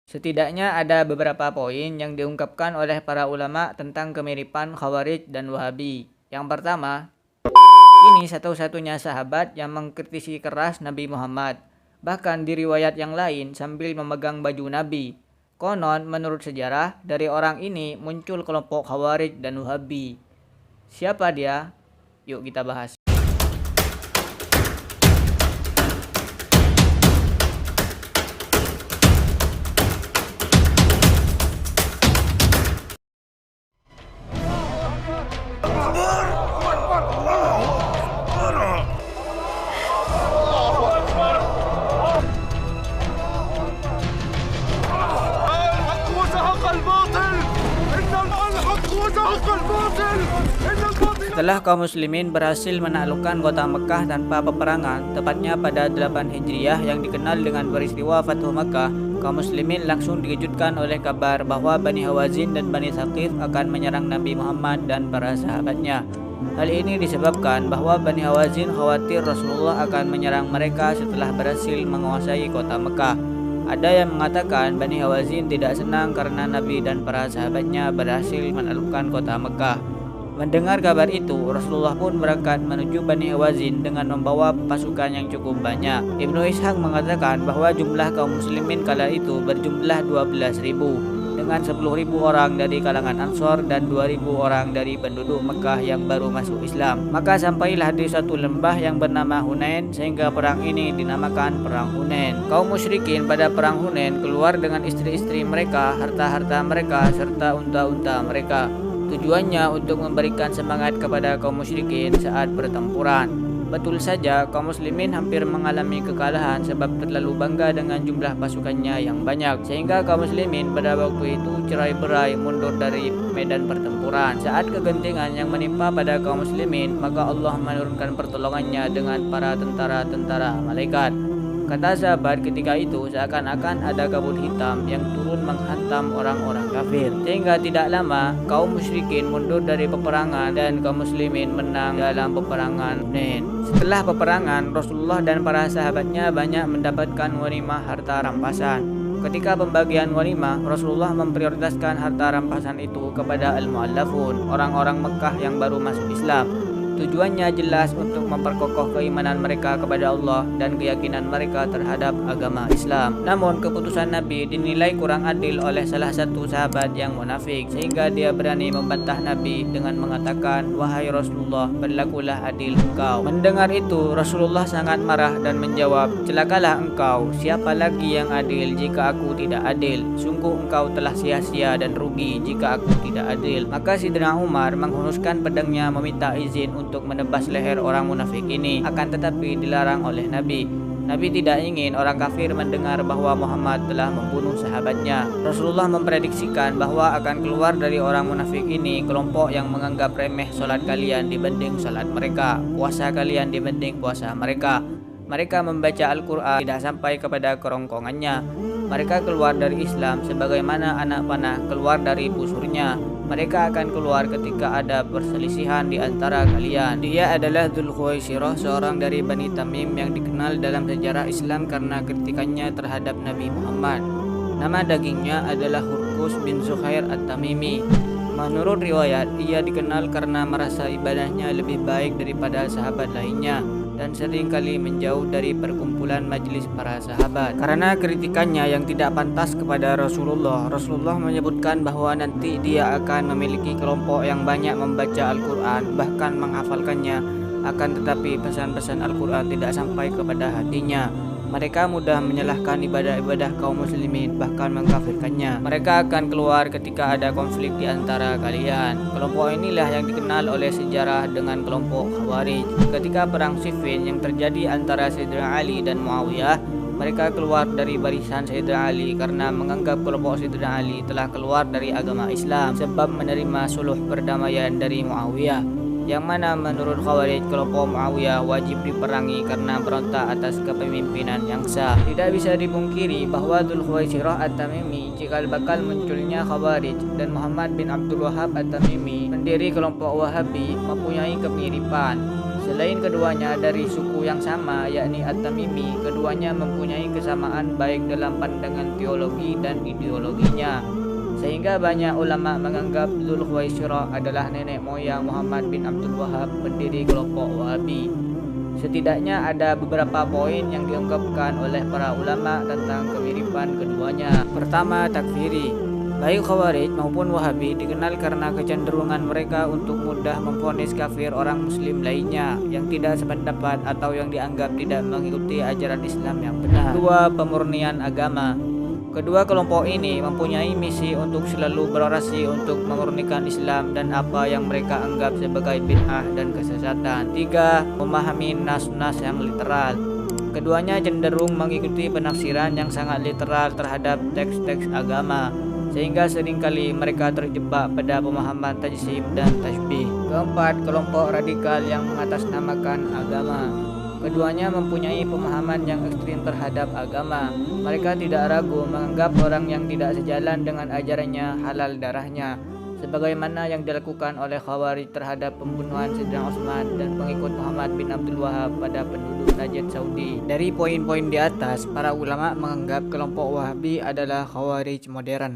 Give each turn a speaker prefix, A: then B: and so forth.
A: Setidaknya ada beberapa poin yang diungkapkan oleh para ulama tentang kemiripan Khawarij dan Wahabi. Yang pertama, ini satu-satunya sahabat yang mengkritisi keras Nabi Muhammad. Bahkan di riwayat yang lain sambil memegang baju Nabi. Konon menurut sejarah, dari orang ini muncul kelompok Khawarij dan Wahabi. Siapa dia? Yuk kita bahas. Setelah kaum muslimin berhasil menaklukkan kota Mekah tanpa peperangan, tepatnya pada 8 Hijriah yang dikenal dengan peristiwa Fathu Makkah, kaum muslimin langsung dikejutkan oleh kabar bahwa Bani Hawazin dan Bani Thaqif akan menyerang Nabi Muhammad dan para sahabatnya. Hal ini disebabkan bahwa Bani Hawazin khawatir Rasulullah akan menyerang mereka setelah berhasil menguasai kota Mekah. Ada yang mengatakan Bani Hawazin tidak senang karena Nabi dan para sahabatnya berhasil menaklukkan kota Mekah. Mendengar kabar itu, Rasulullah pun berangkat menuju Bani Hawazin dengan membawa pasukan yang cukup banyak. Ibnu Ishaq mengatakan bahwa jumlah kaum muslimin kala itu berjumlah 12.000, dengan 10.000 orang dari kalangan Ansor dan 2.000 orang dari penduduk Mekah yang baru masuk Islam. Maka sampailah di suatu lembah yang bernama Hunain, sehingga perang ini dinamakan Perang Hunain. Kaum musyrikin pada Perang Hunain keluar dengan istri-istri mereka, harta-harta mereka, serta unta-unta mereka. Tujuannya untuk memberikan semangat kepada kaum musyrikin saat pertempuran. Betul saja, kaum muslimin hampir mengalami kekalahan sebab terlalu bangga dengan jumlah pasukannya yang banyak, sehingga kaum muslimin pada waktu itu cerai-berai mundur dari medan pertempuran. Saat kegentingan yang menimpa pada kaum muslimin, maka Allah menurunkan pertolongannya dengan para tentara-tentara malaikat. Kata sahabat ketika itu, seakan-akan ada kabut hitam yang turun menghantam orang-orang kafir. Sehingga tidak lama, kaum musyrikin mundur dari peperangan dan kaum muslimin menang dalam peperangan Hunain. Setelah peperangan, Rasulullah dan para sahabatnya banyak mendapatkan ghanimah harta rampasan. Ketika pembagian ghanimah, Rasulullah memprioritaskan harta rampasan itu kepada al-mu'allafun, orang-orang Mekah yang baru masuk Islam. Tujuannya jelas untuk memperkokoh keimanan mereka kepada Allah dan keyakinan mereka terhadap agama Islam. Namun keputusan Nabi dinilai kurang adil oleh salah satu sahabat yang munafik, sehingga dia berani membantah Nabi dengan mengatakan, "Wahai Rasulullah, berlakulah adil engkau." Mendengar itu, Rasulullah sangat marah dan menjawab, "Celakalah engkau, siapa lagi yang adil jika aku tidak adil? Sungguh engkau telah sia-sia dan rugi jika aku tidak adil." Maka Sayyidina Umar menghunuskan pedangnya meminta izin untuk menebas leher orang munafik ini, akan tetapi dilarang oleh Nabi. Nabi tidak ingin orang kafir mendengar bahwa Muhammad telah membunuh sahabatnya. Rasulullah memprediksikan bahwa akan keluar dari orang munafik ini kelompok yang menganggap remeh solat kalian dibanding solat mereka, puasa kalian dibanding puasa mereka. Mereka membaca Al-Quran tidak sampai kepada kerongkongannya. Mereka keluar dari Islam sebagaimana anak panah keluar dari busurnya. Mereka akan keluar ketika ada perselisihan di antara kalian. Dia adalah Dzul Khuwaisirah, seorang dari Bani Tamim yang dikenal dalam sejarah Islam karena kritikannya terhadap Nabi Muhammad. Nama dagingnya adalah Hurqus bin Zuhair At-Tamimi. Menurut riwayat, ia dikenal karena merasa ibadahnya lebih baik daripada sahabat lainnya dan seringkali menjauh dari perkumpulan majelis para sahabat. Karena kritikannya yang tidak pantas kepada Rasulullah, Rasulullah menyebutkan bahwa nanti dia akan memiliki kelompok yang banyak membaca Al-Quran, bahkan menghafalkannya, akan tetapi pesan-pesan Al-Quran tidak sampai kepada hatinya. Mereka mudah menyalahkan ibadah-ibadah kaum muslimin, bahkan mengkafirkannya. Mereka akan keluar ketika ada konflik di antara kalian. Kelompok inilah yang dikenal oleh sejarah dengan kelompok Khawarij. Ketika perang Siffin yang terjadi antara Sayyidina Ali dan Muawiyah, mereka keluar dari barisan Sayyidina Ali karena menganggap kelompok Sayyidina Ali telah keluar dari agama Islam sebab menerima suluh perdamaian dari Muawiyah, yang mana menurut Khawarij kelompok Muawiyah wajib diperangi karena berontak atas kepemimpinan yang sah. Tidak bisa dipungkiri bahwa Dzul Khuwaisirah At-Tamimi cikal bakal munculnya Khawarij dan Muhammad bin Abdul Wahhab At-Tamimi, pendiri kelompok Wahabi, mempunyai kemiripan. Selain keduanya dari suku yang sama yakni At-Tamimi, keduanya mempunyai kesamaan baik dalam pandangan teologi dan ideologinya. Sehingga banyak ulama menganggap Dzul Khuwaisirah adalah nenek moyang Muhammad bin Abdul Wahhab, pendiri kelompok Wahabi. Setidaknya ada beberapa poin yang diungkapkan oleh para ulama tentang kemiripan keduanya. Pertama, takfiri. Baik Khawarij maupun Wahabi dikenal karena kecenderungan mereka untuk mudah memvonis kafir orang muslim lainnya yang tidak sependapat atau yang dianggap tidak mengikuti ajaran Islam yang benar. Kedua, pemurnian agama. Kedua kelompok ini mempunyai misi untuk selalu berorasi untuk memurnikan Islam dan apa yang mereka anggap sebagai bid'ah dan kesesatan. Tiga, memahami nas-nas yang literal. Keduanya cenderung mengikuti penafsiran yang sangat literal terhadap teks-teks agama, sehingga seringkali mereka terjebak pada pemahaman tajsim dan tasbih. Keempat, kelompok radikal yang mengatasnamakan agama. Keduanya mempunyai pemahaman yang ekstrim terhadap agama. Mereka tidak ragu menganggap orang yang tidak sejalan dengan ajarannya halal darahnya, sebagaimana yang dilakukan oleh Khawarij terhadap pembunuhan Sayyidina Utsman dan pengikut Muhammad bin Abdul Wahhab pada penduduk Najd Saudi. Dari poin-poin di atas, para ulama menganggap kelompok Wahabi adalah Khawarij modern.